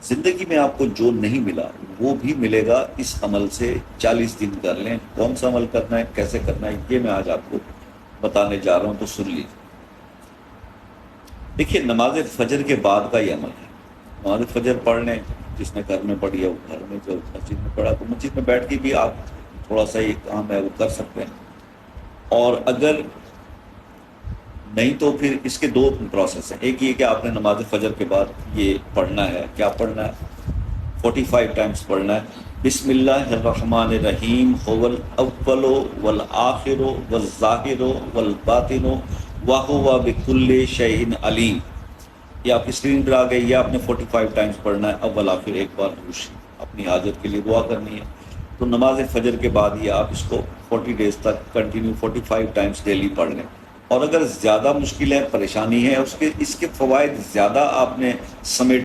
زندگی میں آپ کو جو نہیں ملا وہ بھی ملے گا اس عمل سے. 40 دن کر لیں. کون سا عمل کرنا ہے، کیسے کرنا ہے، یہ میں آج آپ کو بتانے جا رہا ہوں، تو سن لیجیے. دیکھیے، نماز فجر کے بعد کا یہ عمل ہے. نماز فجر پڑھ لیں، جس نے گھر میں پڑھی ہے وہ گھر میں، جو مسجد میں پڑھا تو مسجد میں بیٹھ کے بھی آپ تھوڑا سا یہ کام ہے وہ کر سکتے ہیں. اور اگر نہیں تو پھر اس کے دو پروسیس ہیں. ایک یہ کہ آپ نے نماز فجر کے بعد یہ پڑھنا ہے. کیا پڑھنا ہے؟ 45 ٹائمز پڑھنا ہے. بسم اللہ الرحمن الرحیم هو الاول والآخر والظاہر والباطن وهو بكل شیء علیم. یہ آپ کی اسکرین پر آ گئی. یہ آپ نے 45 ٹائمز پڑھنا ہے، اول آخر ایک بار اپنی حاجت کے لیے دعا کرنی ہے. تو نماز فجر کے بعد یہ آپ اس کو 40 ڈیز تک کنٹینیو 45 ٹائمز ڈیلی پڑھ لیں. اور اگر زیادہ مشکل ہے، پریشانی ہے، اس کے فوائد زیادہ آپ نے سمیٹ